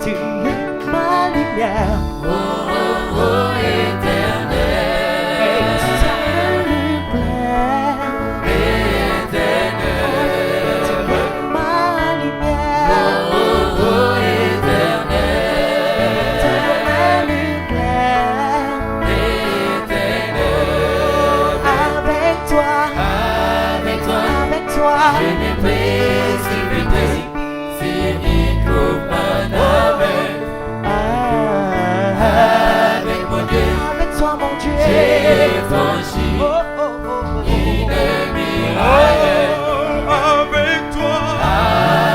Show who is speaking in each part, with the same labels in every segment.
Speaker 1: tu es ma lumière.
Speaker 2: Oh, oh, oh, éternel.
Speaker 1: Et ça me plaît.
Speaker 2: Éternel.
Speaker 1: Tu es ma lumière.
Speaker 2: Oh, oh, oh, éternel.
Speaker 1: Tu es ma lumière.
Speaker 2: Éternel.
Speaker 1: Avec toi.
Speaker 2: Avec toi.
Speaker 1: Avec toi.
Speaker 2: Je n'ai précipité. Si il trouve un avec. Avec mon Dieu.
Speaker 1: Avec toi, mon Dieu.
Speaker 2: J'ai franchi
Speaker 1: Oh, oh, oh, oh.
Speaker 2: une muraille.
Speaker 3: Avec toi,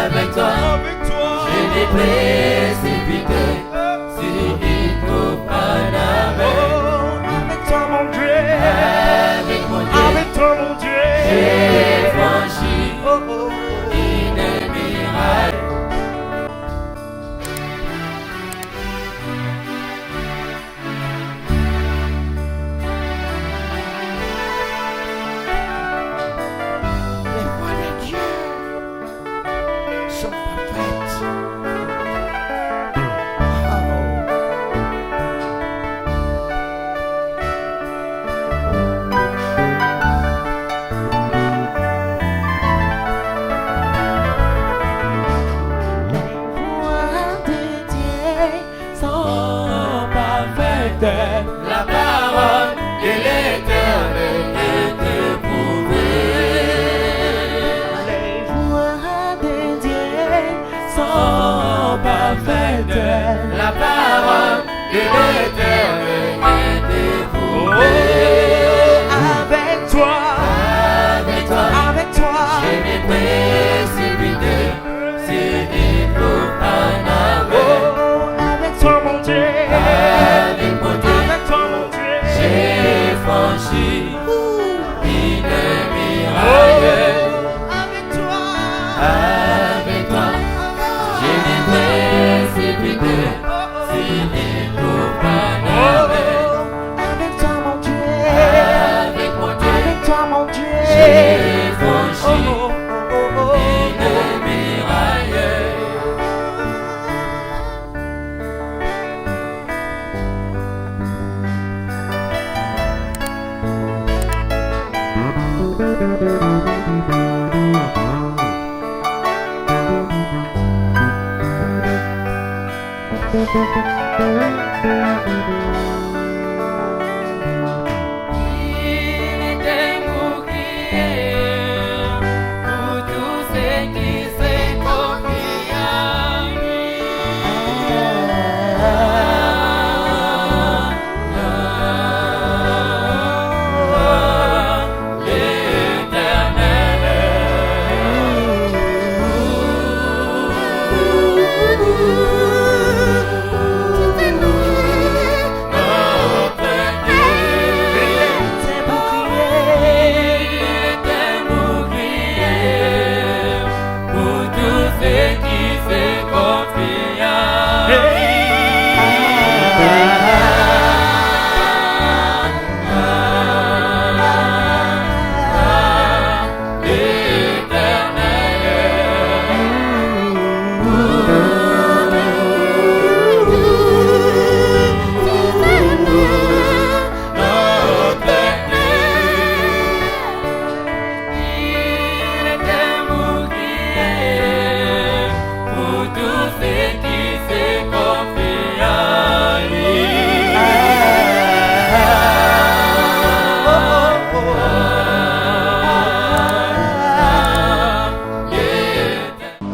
Speaker 2: Avec toi,
Speaker 3: avec toi,
Speaker 2: je n'ai précipité. Si il trouve un avec.
Speaker 1: Avec toi, mon Dieu.
Speaker 2: Avec mon Dieu.
Speaker 1: Avec toi, mon Dieu.
Speaker 2: J'ai franchi
Speaker 1: Oh, oh, oh.
Speaker 2: une muraille.
Speaker 1: Les voies de Dieu sont parfaites.
Speaker 2: La parole de l'Éternel est éprouvée.
Speaker 1: Les voies de Dieu sont parfaites.
Speaker 2: La parole de l'Éternel est éprouvée.
Speaker 1: Avec toi,
Speaker 2: Avec toi,
Speaker 1: avec toi,
Speaker 2: je m'ai précipité. Si il trouve un avec.
Speaker 1: oh, avec toi, mon Dieu,
Speaker 2: Avec mon Dieu,
Speaker 1: avec toi, mon Dieu,
Speaker 2: j'ai franchi une muraille.
Speaker 1: avec toi,
Speaker 2: Avec toi, je m'ai précipité. Si il trouve un avec.
Speaker 1: avec toi, mon Dieu,
Speaker 2: Avec mon Dieu,
Speaker 1: avec toi, mon Dieu,
Speaker 2: j'ai franchi
Speaker 1: oh, oh, oh, oh,
Speaker 2: une muraille. Il était bouclier pour tous ceux qui se confient à lui.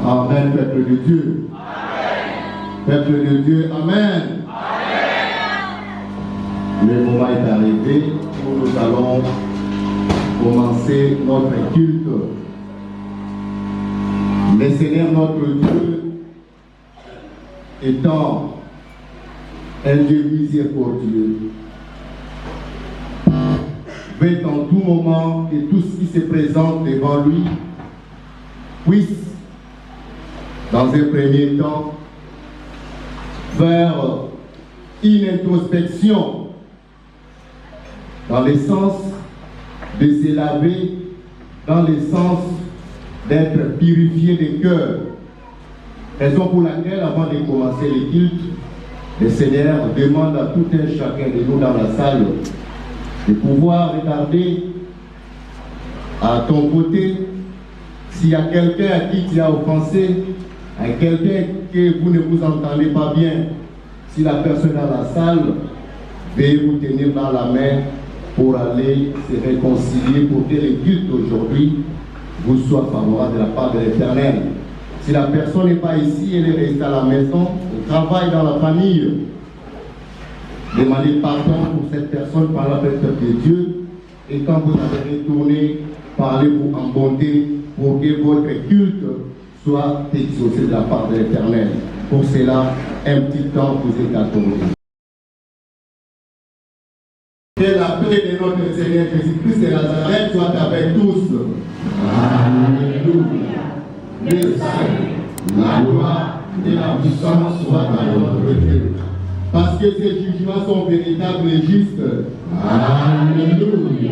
Speaker 4: Amen, peuple de Dieu. Amen. Peuple de Dieu, Amen. Amen. Le moment est arrivé où nous allons commencer notre culte. Le Seigneur notre Dieu étant un Dieu miséricordieux, veut en tout moment que tout ce qui se présente devant lui puisse, dans un premier temps, faire une introspection dans le sens de se laver, dans le sens d'être purifié de cœur, Raison pour laquelle, avant de commencer les cultes, le Seigneur demande à tout un chacun de nous dans la salle de pouvoir regarder à ton côté s'il y a quelqu'un à qui tu as offensé, à quelqu'un que vous ne vous entendez pas bien. Si la personne est dans la salle, veuillez vous tenir dans la main pour aller se réconcilier, pour que le culte aujourd'hui vous soit favorable de la part de l'Éternel. Si la personne n'est pas ici, elle est restée à la maison, au travail, dans la famille, demandez pardon pour cette personne par la personne de Dieu. Et quand vous avez retourné, parlez-vous en bonté pour que votre culte soit exaucé de la part de l'Éternel. Pour cela, un petit temps vous est accordé. Que la paix de notre Seigneur Jésus-Christ de Nazareth soit avec tous. Alléluia. Le salut, la gloire et la puissance soient dans notre Dieu. Parce que ces jugements sont véritables et justes. Alléluia.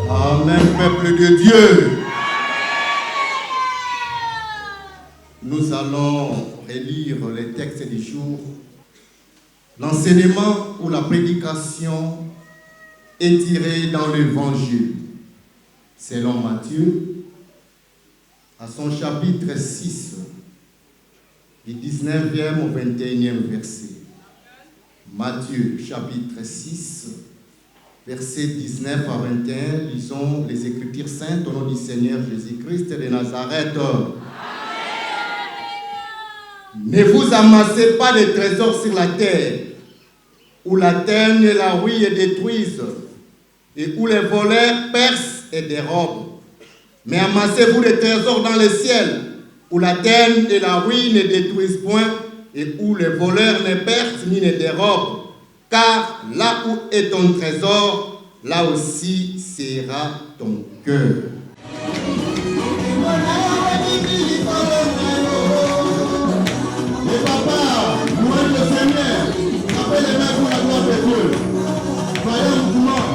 Speaker 4: Amen, peuple de Dieu. Nous allons relire les textes du jour. L'enseignement ou la prédication est tiré dans l'Évangile, selon Matthieu, à son chapitre 6, du 19e au 21e verset. Matthieu, chapitre 6, versets 19 à 21, lisons les Écritures saintes au nom du Seigneur Jésus-Christ de Nazareth. Ne vous amassez pas de trésors sur la terre, où la teigne et la rouille détruisent, et où les voleurs percent et dérobent. Mais amassez-vous des trésors dans le ciel, où la teigne et la rouille ne détruisent point, et où les voleurs ne percent ni ne dérobent. Car là où est ton trésor, là aussi sera ton cœur. Et papa, louez le Seigneur. Appelez les mains pour la gloire de Dieu. Soyons mouvements.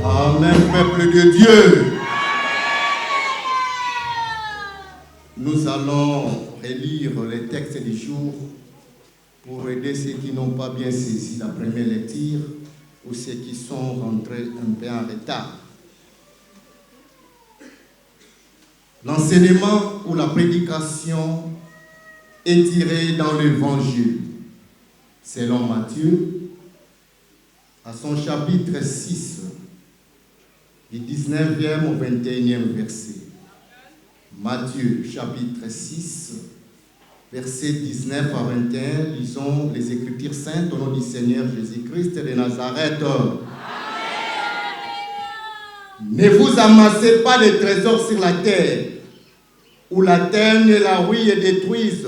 Speaker 4: Amen, peuple de Dieu. Nous allons relire les textes du jour pour aider ceux qui n'ont pas bien saisi la première lecture ou ceux qui sont rentrés un peu en retard. L'enseignement ou la prédication est tiré dans l'Évangile, selon Matthieu, à son chapitre 6, du 19e au 21e verset. Matthieu, chapitre 6, versets 19 à 21, lisons les Écritures saintes au nom du Seigneur Jésus-Christ de Nazareth. Amen. Ne vous amassez pas de trésors sur la terre, où la terre et la rouille détruisent,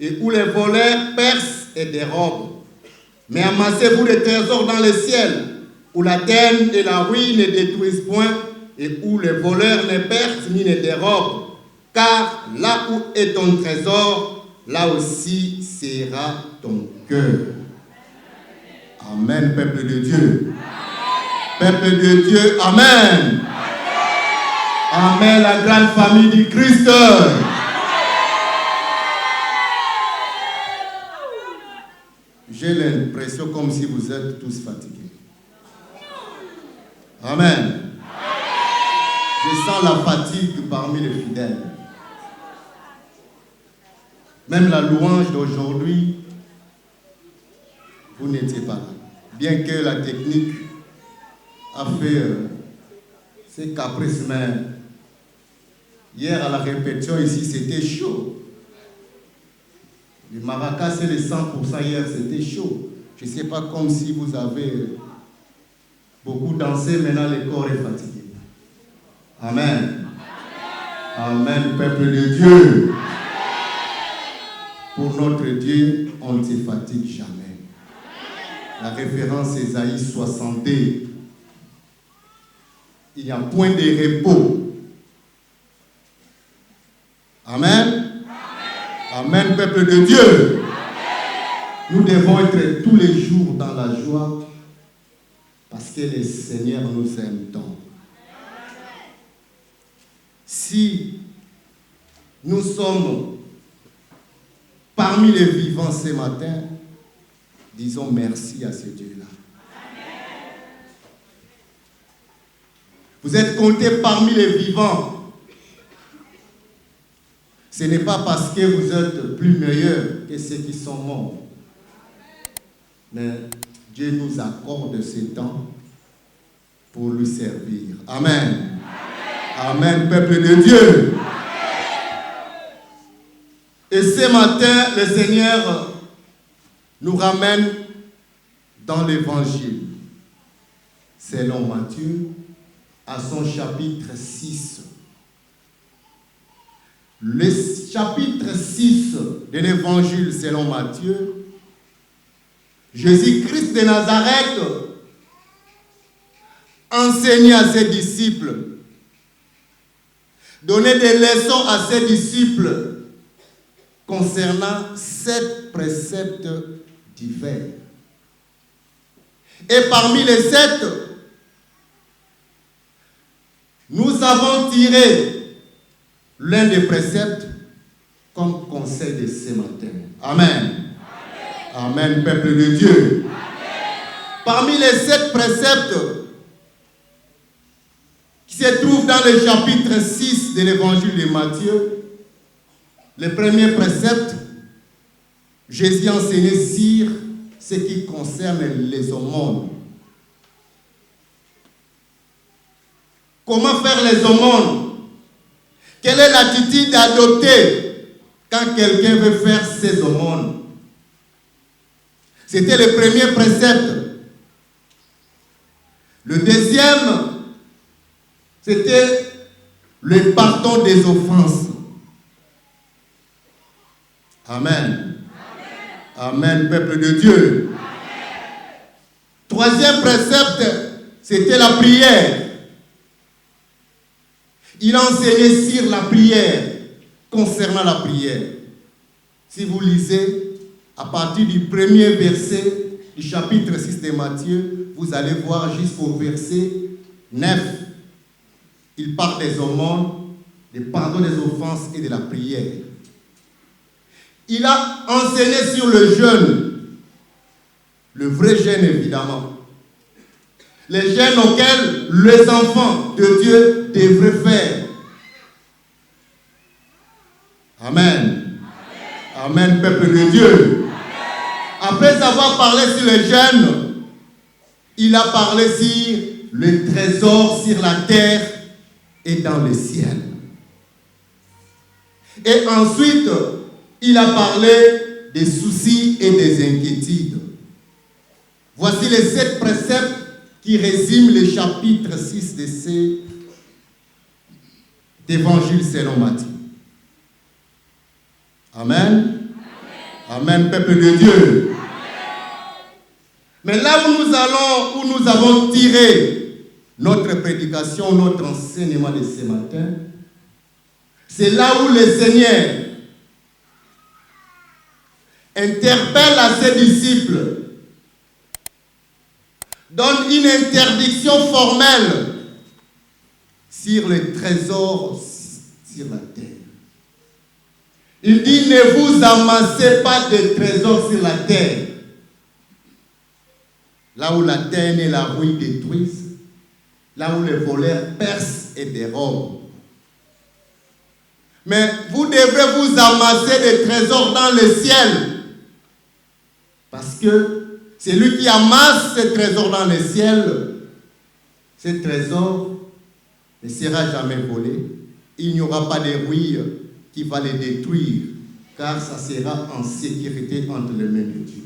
Speaker 4: et où les voleurs percent et dérobent. Mais amassez-vous des trésors dans le ciel, où la terre et la rouille ne détruisent point, et où les voleurs ne percent ni ne dérobent. Car là où est ton trésor, là aussi sera ton cœur. Amen, peuple de Dieu. Amen. Peuple de Dieu, Amen. Amen, Amen, la grande famille du Christ. Amen. J'ai l'impression comme si vous êtes tous fatigués. Amen. Je sens la fatigue parmi les fidèles. Même la louange d'aujourd'hui, vous n'étiez pas là. Bien que la technique a fait ses caprices, mais hier à la répétition ici, c'était chaud. Le maracas, c'est les 100%, hier, c'était chaud. Je ne sais pas, comme si vous avez beaucoup dansé, maintenant le corps est fatigué. Amen. Amen, peuple de Dieu. Pour notre Dieu, on ne se fatigue jamais. La référence Ésaïe 62. Il n'y a point de repos. Amen. Amen, peuple de Dieu. Nous devons être tous les jours dans la joie parce que le Seigneur nous aime tant. Si nous sommes parmi les vivants ce matin, disons merci à ce Dieu-là. Vous êtes comptés parmi les vivants. Ce n'est pas parce que vous êtes plus meilleurs que ceux qui sont morts. Mais Dieu nous accorde ce temps pour lui servir. Amen. Amen, peuple de Dieu. Et ce matin, le Seigneur nous ramène dans l'Évangile, selon Matthieu, à son chapitre 6. Le chapitre 6 de l'Évangile selon Matthieu, Jésus-Christ de Nazareth enseignait à ses disciples, donnait des leçons à ses disciples concernant 7 préceptes divers. Et parmi les 7, nous avons tiré l'un des préceptes comme conseil de ce matin. Amen. Amen, peuple de Dieu. Amen. Parmi les 7 préceptes qui se trouvent dans le chapitre 6 de l'évangile de Matthieu, le premier précepte, Jésus enseignait sur ce qui concerne les aumônes. Comment faire les aumônes? Quelle est l'attitude à adopter quand quelqu'un veut faire ses aumônes? C'était le premier précepte. Le deuxième, c'était le pardon des offenses. Amen. Amen, peuple de Dieu. Amen. Troisième précepte, c'était la prière. Il enseignait sur la prière, concernant la prière. Si vous lisez à partir du premier verset du chapitre 6 de Matthieu, vous allez voir jusqu'au verset 9. Il parle des aumônes, du pardon des offenses et de la prière. Il a enseigné sur le jeûne, le vrai jeûne évidemment. Les jeûnes auxquels les enfants de Dieu devraient faire. Amen. Amen, peuple de Dieu. Après avoir parlé sur le jeûne, il a parlé sur le trésor sur la terre et dans le ciel. Et ensuite, il a parlé des soucis et des inquiétudes. Voici les 7 préceptes qui résument le chapitre 6 de cet évangile selon Matthieu. Amen. Amen, peuple de Dieu. Amen. Mais là où nous avons tiré notre prédication, notre enseignement de ce matin, c'est là où le Seigneur interpelle à ses disciples, donne une interdiction formelle sur les trésors sur la terre. Il dit, ne vous amassez pas de trésors sur la terre, là où la terre et la rouille détruisent, là où les voleurs percent et dérobent. Mais vous devrez vous amasser des trésors dans le ciel. Parce que celui qui amasse ces trésors dans le ciel, ces trésors ne sera jamais volé. Il n'y aura pas de rouille qui va les détruire, car ça sera en sécurité entre les mains de Dieu.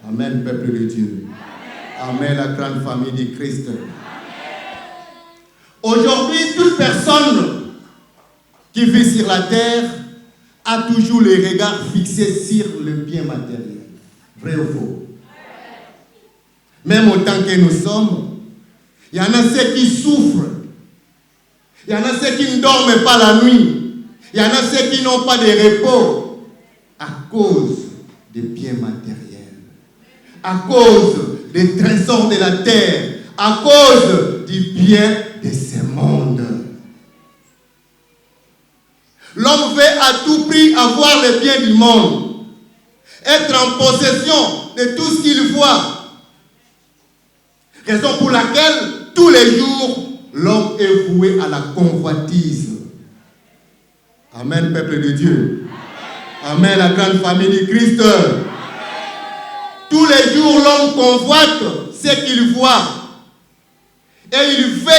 Speaker 4: Amen, peuple de Dieu. Amen, la grande famille de Christ. Aujourd'hui, toute personne qui vit sur la terre a toujours le regard fixé sur le bien matériel. Vrai ou faux? Même autant que nous sommes, il y en a ceux qui souffrent. Il y en a ceux qui ne dorment pas la nuit. Il y en a ceux qui n'ont pas de repos à cause des biens matériels, à cause des trésors de la terre, à cause du bien de ce monde. L'homme veut à tout prix avoir le bien du monde, être en possession de tout ce qu'il voit. Raison pour laquelle, tous les jours, l'homme est voué à la convoitise. Amen, peuple de Dieu. Amen, la grande famille du Christ. Tous les jours, l'homme convoite ce qu'il voit. Et il veut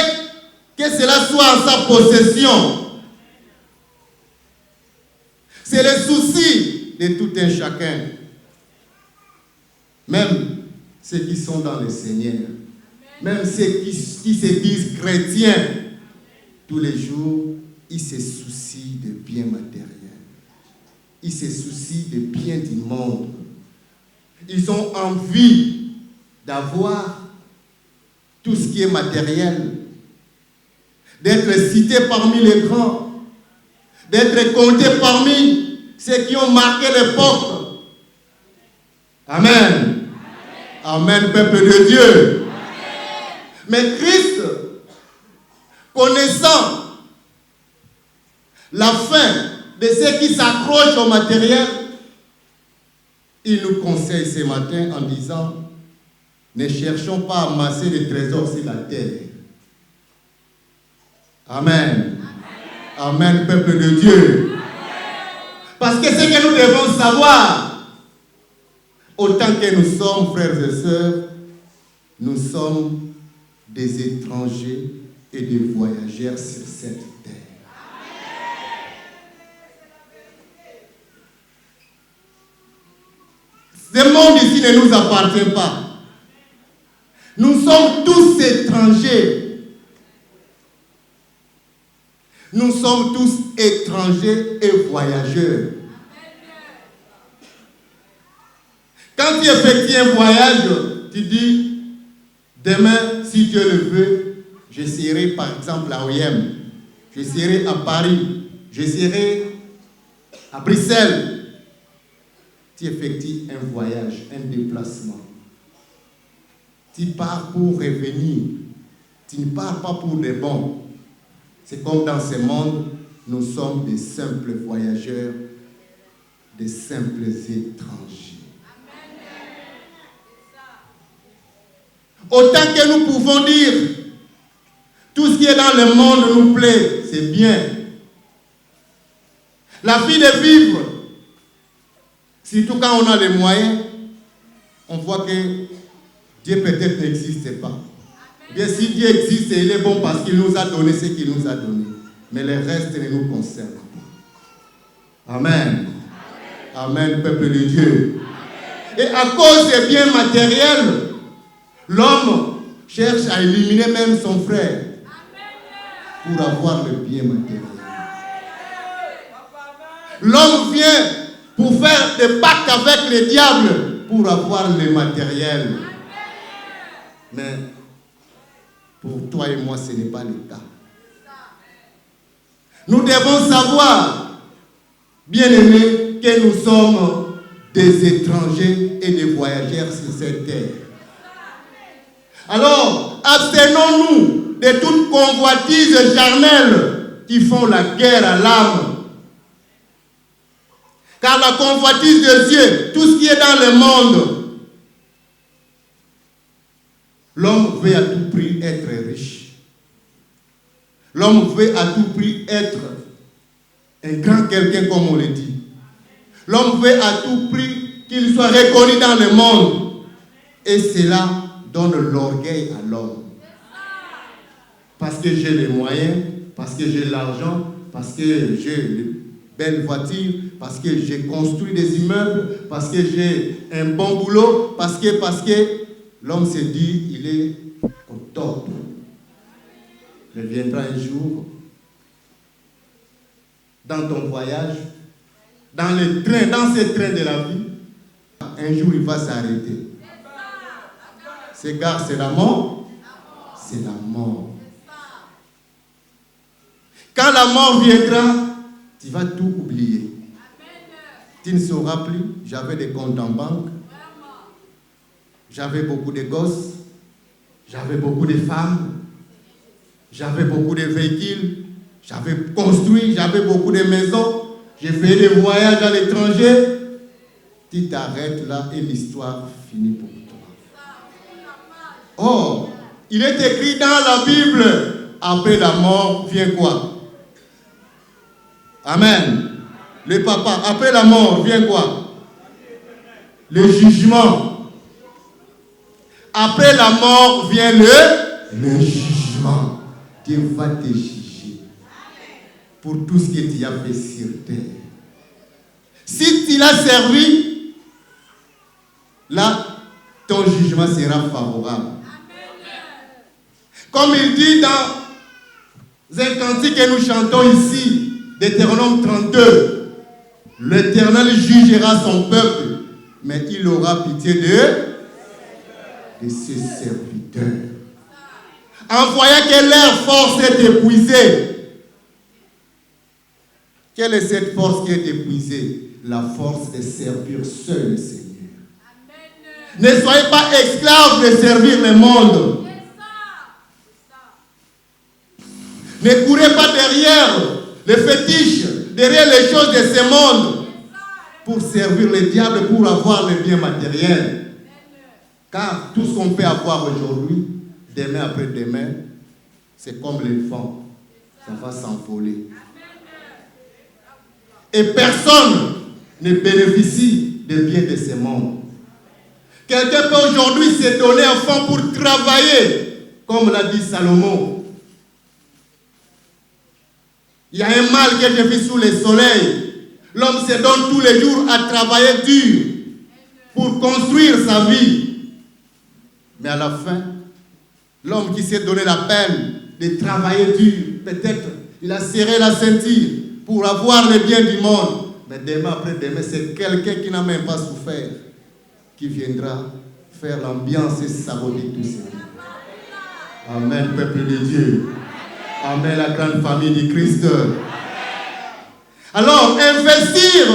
Speaker 4: que cela soit en sa possession. C'est le souci de tout un chacun. Même ceux qui sont dans le Seigneur. Même ceux qui se disent chrétiens. Tous les jours, ils se soucient de biens matériels. Ils se soucient des biens du monde. Ils ont envie d'avoir tout ce qui est matériel, d'être cités parmi les grands, d'être comptés parmi ceux qui ont marqué l'époque. Amen. Amen, peuple de Dieu. Mais Christ, connaissant la fin de ceux qui s'accrochent au matériel, il nous conseille ce matin en disant, ne cherchons pas à amasser des trésors sur la terre. Amen. Amen, peuple de Dieu. Parce que ce que nous devons savoir, autant que nous sommes frères et sœurs, nous sommes des étrangers et des voyageurs sur cette terre. Ce monde ici ne nous appartient pas. Nous sommes tous étrangers. Nous sommes tous étrangers et voyageurs. Quand tu effectues un voyage, tu dis, demain, si Dieu le veut, je serai par exemple à OIM, je serai à Paris, je serai à Bruxelles. Tu effectues un voyage, un déplacement. Tu pars pour revenir. Tu ne pars pas pour des bons. C'est comme dans ce monde, nous sommes des simples voyageurs, des simples étrangers. Autant que nous pouvons dire, tout ce qui est dans le monde nous plaît, c'est bien. La vie de vivre, surtout quand on a les moyens, on voit que Dieu peut-être n'existe pas. Bien, si Dieu existe, il est bon parce qu'il nous a donné ce qu'il nous a donné. Mais le reste ne nous concerne pas. Amen. Amen, peuple de Dieu. Et à cause des biens matériels, l'homme cherche à éliminer même son frère pour avoir le bien matériel. L'homme vient pour faire des pactes avec le diable pour avoir le matériel. Mais pour toi et moi, ce n'est pas le cas. Nous devons savoir, bien-aimés, que nous sommes des étrangers et des voyageurs sur cette terre. Alors, abstenons-nous de toute convoitise charnelle qui font la guerre à l'âme. Car la convoitise de Dieu, tout ce qui est dans le monde, l'homme veut à tout prix être riche. L'homme veut à tout prix être un grand quelqu'un, comme on le dit. L'homme veut à tout prix qu'il soit reconnu dans le monde. Et cela donne l'orgueil à l'homme. Parce que j'ai les moyens, parce que j'ai l'argent, parce que j'ai de belles voitures, parce que j'ai construit des immeubles, parce que j'ai un bon boulot, parce que l'homme se dit, il est au top. Il viendra un jour, dans ton voyage, dans ce train de la vie, un jour il va s'arrêter. C'est gare, c'est la mort. C'est la mort. Quand la mort viendra, tu vas tout oublier. Tu ne sauras plus, j'avais des comptes en banque. J'avais beaucoup de gosses, j'avais beaucoup de femmes, j'avais beaucoup de véhicules, j'avais construit, j'avais beaucoup de maisons, j'ai fait des voyages à l'étranger. Tu t'arrêtes là et l'histoire finit pour toi. Or, il est écrit dans la Bible, après la mort vient quoi? Amen. Le papa, après la mort vient quoi? Le jugement. Après la mort vient le jugement. Dieu va te juger pour tout ce que tu as fait sur terre. Si tu l'as servi, là, ton jugement sera favorable. Comme il dit dans un cantique que nous chantons ici, Deutéronome 32, l'Éternel jugera son peuple, mais il aura pitié de ses serviteurs. En voyant que leur force est épuisée. Quelle est cette force qui est épuisée? La force de servir seul le Seigneur. Ne soyez pas esclaves de servir le monde. Ne courez pas derrière les fétiches, derrière les choses de ce monde pour servir le diable, pour avoir les biens matériels. Car tout ce qu'on peut avoir aujourd'hui, demain après-demain, c'est comme l'éléphant. Ça va s'envoler. Et personne ne bénéficie des biens de ce monde. Quelqu'un peut aujourd'hui se donner à fond pour travailler, comme l'a dit Salomon. Il y a un mal que j'ai vu sous le soleil. L'homme se donne tous les jours à travailler dur pour construire sa vie. Mais à la fin, l'homme qui s'est donné la peine de travailler dur, peut-être il a serré la ceinture pour avoir les biens du monde. Mais demain après demain, c'est quelqu'un qui n'a même pas souffert qui viendra faire l'ambiance et saboter tout ça. Amen, peuple de Dieu. Amen, la grande famille du Christ. Alors, investir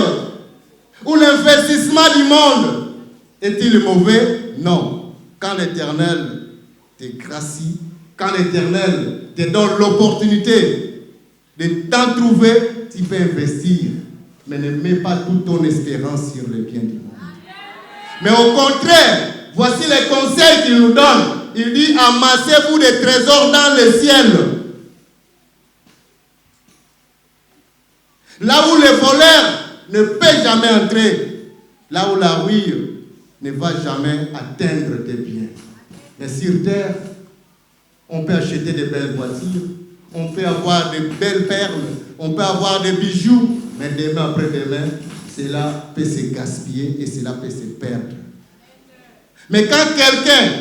Speaker 4: ou l'investissement du monde est-il mauvais? Non. Quand l'Éternel te gracie, quand l'Éternel te donne l'opportunité de t'en trouver, tu peux investir. Mais ne mets pas toute ton espérance sur les biens du monde. Mais au contraire, voici les conseils qu'il nous donne. Il dit, amassez-vous des trésors dans le ciel. Là où les voleurs ne peuvent jamais entrer, là où la rouille ne va jamais atteindre tes biens. Mais sur terre, on peut acheter de belles voitures, on peut avoir de belles perles, on peut avoir des bijoux, mais demain après demain, cela peut se gaspiller et cela peut se perdre. Mais quand quelqu'un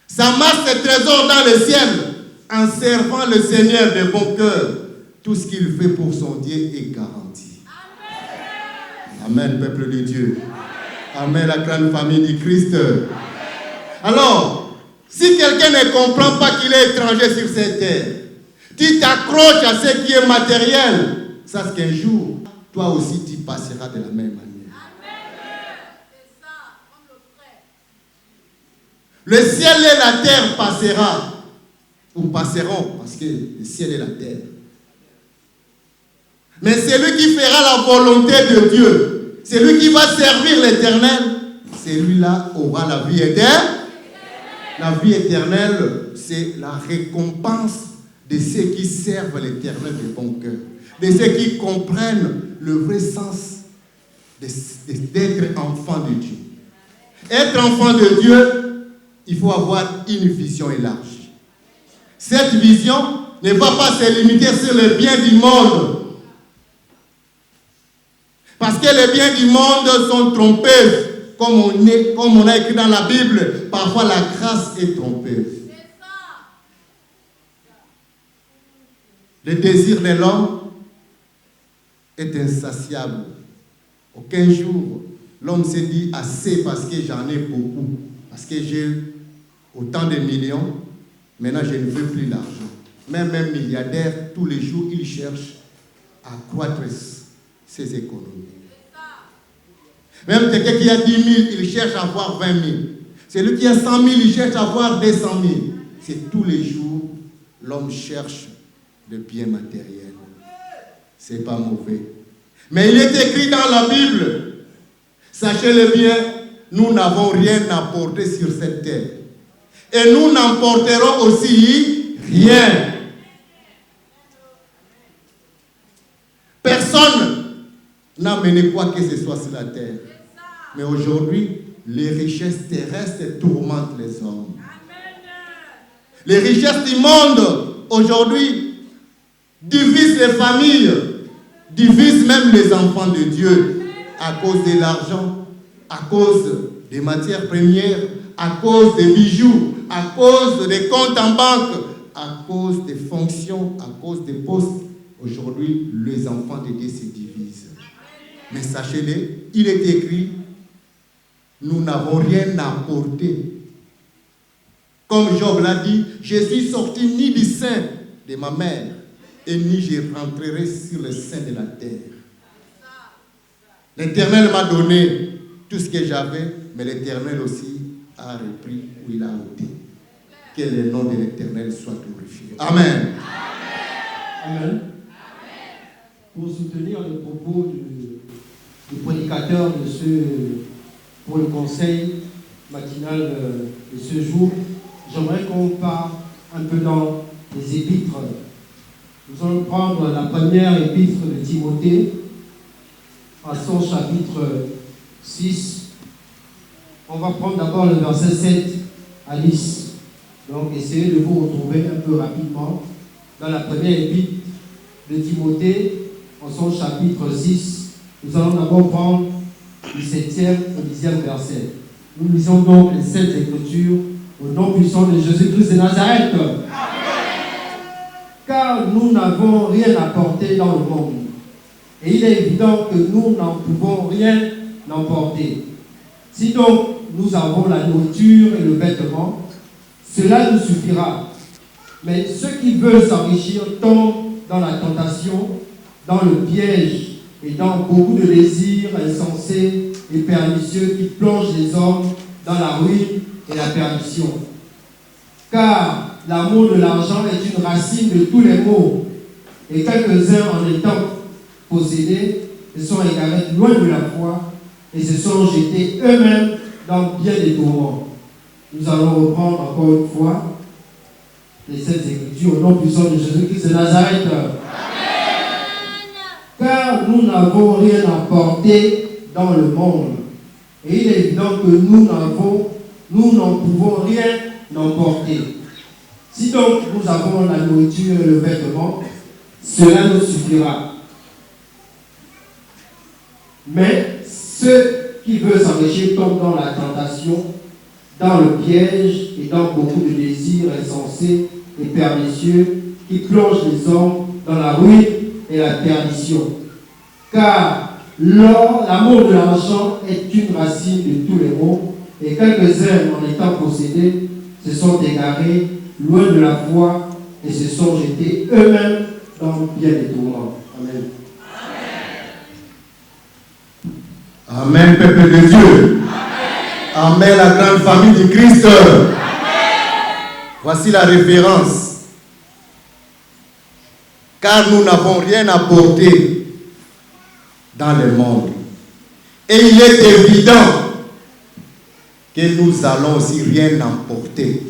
Speaker 4: s'amasse des trésors dans le ciel en servant le Seigneur de bon cœur, tout ce qu'il fait pour son Dieu est garanti. Amen, peuple de Dieu. Amen, la grande famille du Christ. Alors, si quelqu'un ne comprend pas qu'il est étranger sur cette terre, tu t'accroches à ce qui est matériel, sache qu'un jour, toi aussi tu passeras de la même manière. Le ciel et la terre passera, ou passeront, parce que le ciel et la terre. Mais celui qui fera la volonté de Dieu, celui qui va servir l'Éternel, celui-là aura la vie éternelle. La vie éternelle, c'est la récompense de ceux qui servent l'Éternel de bon cœur, de ceux qui comprennent le vrai sens d'être enfant de Dieu. Être enfant de Dieu, il faut avoir une vision élargie. Cette vision ne va pas se limiter sur les biens du monde. Parce que les biens du monde sont trompeuses. Comme on a écrit dans la Bible, parfois la grâce est trompeuse. Le désir de l'homme est insatiable. Aucun jour, l'homme s'est dit assez parce que j'en ai beaucoup. Parce que j'ai autant de millions, maintenant je ne veux plus l'argent. Même un milliardaire, tous les jours, il cherche à accroître ses économies. Même quelqu'un qui a 10 000, il cherche à avoir 20 000. Celui qui a 100 000, il cherche à avoir 200 000. C'est tous les jours, l'homme cherche le bien matériel. C'est pas mauvais. Mais il est écrit dans la Bible, sachez-le bien, nous n'avons rien à porter sur cette terre. Et nous n'emporterons aussi rien. Personne n'a mené quoi que ce soit sur la terre. Mais aujourd'hui, les richesses terrestres tourmentent les hommes. Les richesses du monde, aujourd'hui, divisent les familles, divisent même les enfants de Dieu à cause de l'argent, à cause des matières premières, à cause des bijoux, à cause des comptes en banque, à cause des fonctions, à cause des postes. Aujourd'hui, les enfants de Dieu se divisent. Mais sachez-le, il est écrit, nous n'avons rien à porter. Comme Job l'a dit, je suis sorti ni du sein de ma mère, et ni je rentrerai sur le sein de la terre. L'Éternel m'a donné, tout ce que j'avais, mais l'Éternel aussi a repris où il a ôté. Que le nom de l'Éternel soit glorifié. Amen.
Speaker 5: Amen. Pour soutenir les propos du prédicateur pour le conseil matinal de ce jour, j'aimerais qu'on parte un peu dans les épîtres. Nous allons prendre la première épître de Timothée, à son chapitre 6. On va prendre d'abord le verset 7 à 10. Donc essayez de vous retrouver un peu rapidement dans la première épître de Timothée, en son chapitre 6. Nous allons d'abord prendre le 7e au 10e verset. Nous lisons donc les 7 Écritures au nom puissant de Jésus-Christ de Nazareth. Amen. Car nous n'avons rien apporté dans le monde. Et il est évident que nous n'en pouvons rien emporter. Si donc nous avons la nourriture et le vêtement, cela nous suffira. Mais ceux qui veulent s'enrichir tombent dans la tentation, dans le piège et dans beaucoup de désirs insensés et pernicieux qui plongent les hommes dans la ruine et la perdition. Car l'amour de l'argent est une racine de tous les maux, et quelques-uns en étant possédés se sont égarés loin de la foi et se sont jetés eux-mêmes dans bien des tourments. Nous allons reprendre encore une fois les 7 Écritures au nom puissant de Jésus-Christ de Nazareth. Amen. Car nous n'avons rien emporté dans le monde. Et il est évident que nous n'en pouvons rien emporter. Si donc nous avons la nourriture et le vêtement, cela nous suffira. Mais ceux qui veulent s'enrichir tombent dans la tentation, dans le piège et dans beaucoup de désirs insensés et pernicieux qui plongent les hommes dans la ruine et la perdition. Car l'amour de l'argent est une racine de tous les maux, et quelques-uns en étant possédés se sont égarés loin de la foi et se sont jetés eux-mêmes dans bien des tourments. Amen.
Speaker 4: Amen, peuple de Dieu. Amen, Amen la grande famille du Christ. Amen. Voici la référence. Car nous n'avons rien apporté dans le monde. Et il est évident que nous allons aussi rien emporter.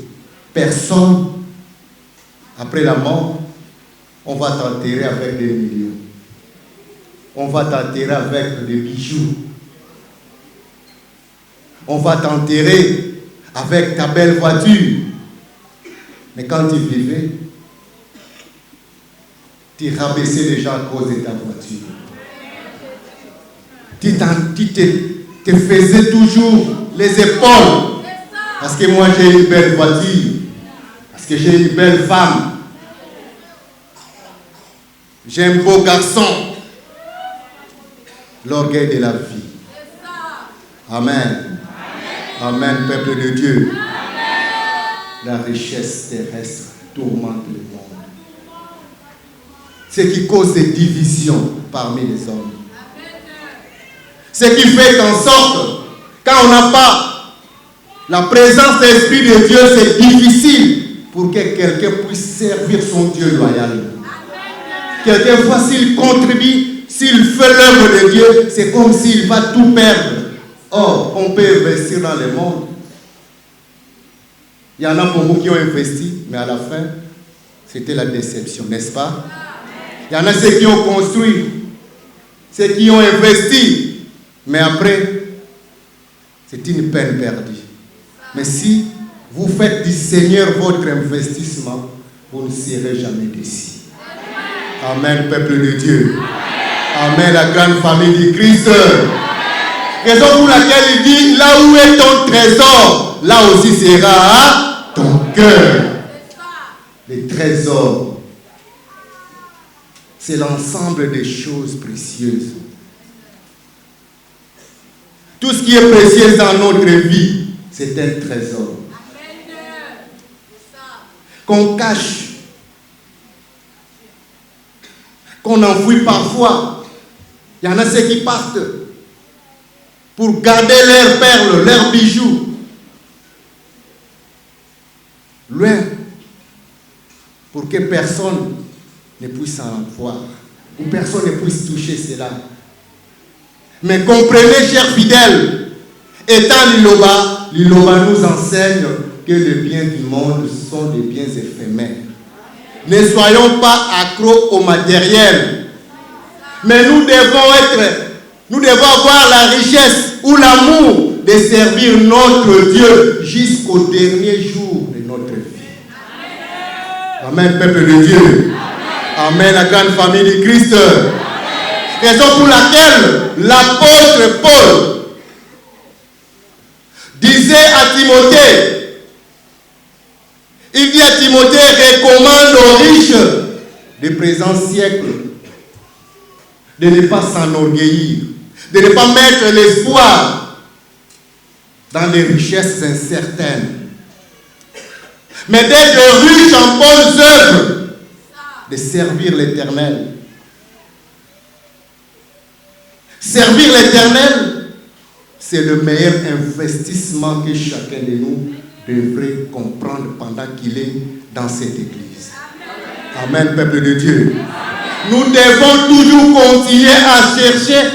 Speaker 4: Personne, après la mort, on va t'enterrer avec des millions. On va t'enterrer avec des bijoux. On va t'enterrer avec ta belle voiture. Mais quand tu vivais, tu rabaissais les gens à cause de ta voiture. Tu te faisais toujours les épaules. Parce que moi j'ai une belle voiture. Parce que j'ai une belle femme. J'ai un beau garçon. L'orgueil de la vie. Amen. Amen, peuple de Dieu. La richesse terrestre tourmente le monde. Ce qui cause des divisions parmi les hommes. Ce qui fait en sorte, quand on n'a pas la présence de l'Esprit de Dieu, c'est difficile pour que quelqu'un puisse servir son Dieu loyalement. Quelquefois, s'il contribue, s'il fait l'œuvre de Dieu, c'est comme s'il va tout perdre. Or, on peut investir dans le monde. Il y en a beaucoup qui ont investi, mais à la fin, c'était la déception, n'est-ce pas? Il y en a ceux qui ont construit, ceux qui ont investi, mais après, c'est une peine perdue. Mais si vous faites du Seigneur votre investissement, vous ne serez jamais déçus. Amen, peuple de Dieu. Amen, la grande famille du Christ. Raison pour laquelle il dit, là où est ton trésor, là aussi sera ton cœur. Les trésors, c'est l'ensemble des choses précieuses. Tout ce qui est précieux dans notre vie, c'est un trésor. Qu'on cache, qu'on enfouit parfois. Il y en a ceux qui partent. pour garder leurs perles, leurs bijoux, loin, pour que personne ne puisse en voir, ou personne ne puisse toucher cela. Mais comprenez, chers fidèles, étant l'Iloba, l'Iloba nous enseigne que les biens du monde sont des biens éphémères. Ne soyons pas accros au matériel, mais nous devons avoir la richesse ou l'amour de servir notre Dieu jusqu'au dernier jour de notre vie. Amen, peuple de Dieu. Amen, la grande famille de Christ. Raison pour laquelle l'apôtre Paul disait à Timothée, il dit à Timothée, recommande aux riches des présents siècles de ne pas s'enorgueillir, de ne pas mettre l'espoir dans les richesses incertaines, mais d'être riche en bonnes œuvres, de servir l'Éternel. Servir l'Éternel, c'est le meilleur investissement que chacun de nous devrait comprendre pendant qu'il est dans cette église. Amen, peuple de Dieu. Nous devons toujours continuer à chercher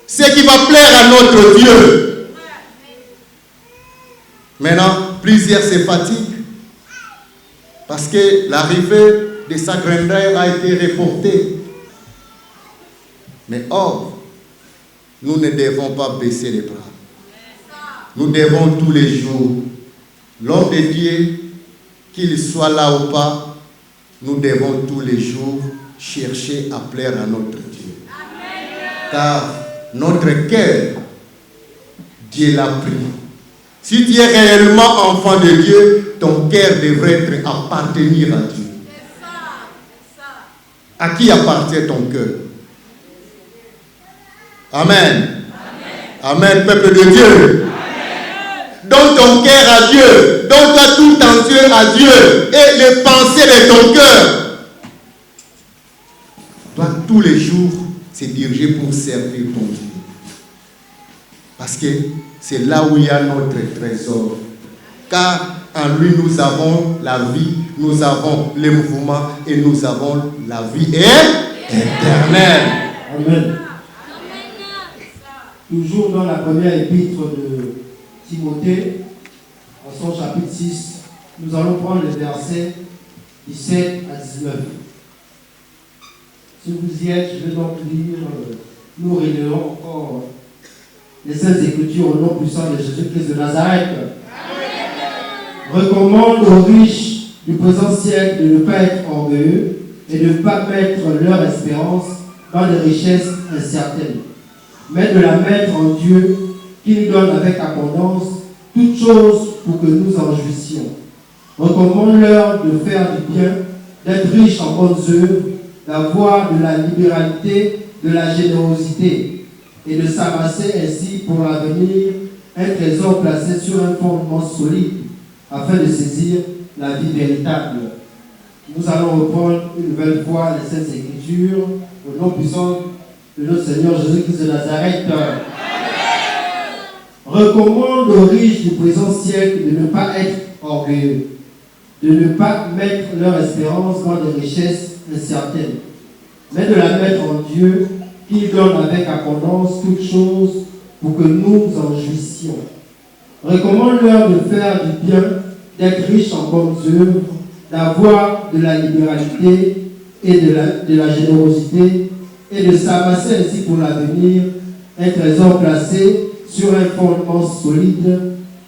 Speaker 4: ce qui va plaire à notre Dieu. Maintenant, plusieurs se fatiguent parce que l'arrivée de sa grandeur a été reportée. Mais or, nous ne devons pas baisser les bras. Nous devons tous les jours, l'homme de Dieu, qu'il soit là ou pas, nous devons tous les jours chercher à plaire à notre Dieu. Car notre cœur, Dieu l'a pris. Si tu es réellement enfant de Dieu, ton cœur devrait appartenir à Dieu. À qui appartient ton cœur? Amen. Amen, peuple de Dieu. Donne ton cœur à Dieu. Donne-toi tout entier à Dieu. Et les pensées de ton cœur doivent tous les jours se diriger pour servir ton Dieu. Parce que c'est là où il y a notre trésor. Car en lui nous avons la vie, nous avons le mouvement et nous avons la vie éternelle.
Speaker 5: Amen. Toujours dans la première épître de Timothée, en son chapitre 6, nous allons prendre les versets 17 à 19. Si vous y êtes, je vais donc lire, nous relirons encore les Saintes Écritures au nom puissant de Jésus-Christ de Nazareth. Recommande aux riches du présent siècle de ne pas être orgueilleux et de ne pas mettre leur espérance dans des richesses incertaines, mais de la mettre en Dieu qui nous donne avec abondance toutes choses pour que nous en jouissions. Recommande-leur de faire du bien, d'être riches en bonnes œuvres, d'avoir de la libéralité, de la générosité, et de s'amasser ainsi pour l'avenir un trésor placé sur un fondement solide, afin de saisir la vie véritable. Nous allons reprendre une nouvelle fois les Saintes Écritures au nom puissant de notre Seigneur Jésus-Christ de Nazareth. Recommande aux riches du présent siècle de ne pas être orgueilleux, de ne pas mettre leur espérance dans des richesses incertaines, mais de la mettre en Dieu qui donne avec abondance toutes choses pour que nous en jouissions. Recommande-leur de faire du bien, d'être riches en bonnes œuvres, d'avoir de la libéralité et de la générosité, et de s'amasser ainsi pour l'avenir un trésor placé sur un fondement solide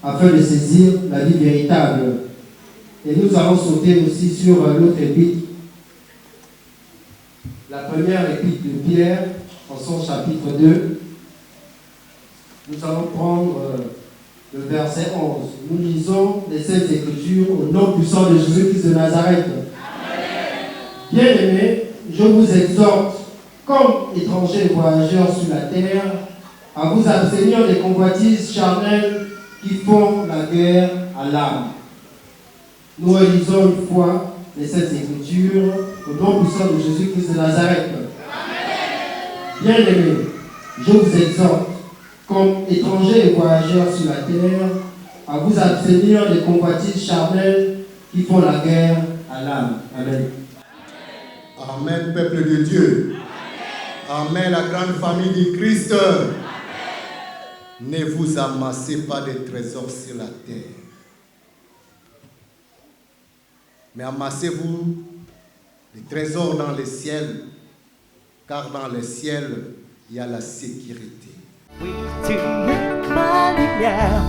Speaker 5: afin de saisir la vie véritable. Et nous allons sauter aussi sur l'autre épître, la première épître de Pierre, en son chapitre 2. Nous allons prendre le verset 11. Nous lisons les Saintes Écritures au nom puissant de Jésus-Christ de Nazareth. Bien-aimés, je vous exhorte, comme étrangers et voyageurs sur la terre, à vous abstenir des convoitises charnelles qui font la guerre à l'âme. Nous relisons une fois les Saintes Écritures au nom puissant de Jésus-Christ de Nazareth. Bien-aimés, je vous exhorte, comme étrangers et voyageurs sur la terre, à vous abstenir des convoitises charnelles qui font la guerre à l'âme. Amen.
Speaker 4: Amen, peuple de Dieu. Amen, la grande famille du Christ. Ne vous amassez pas de trésors sur la terre, mais amassez-vous des trésors dans le ciel, car dans le ciel, il y a la sécurité.
Speaker 1: Oui, tu es ma lumière.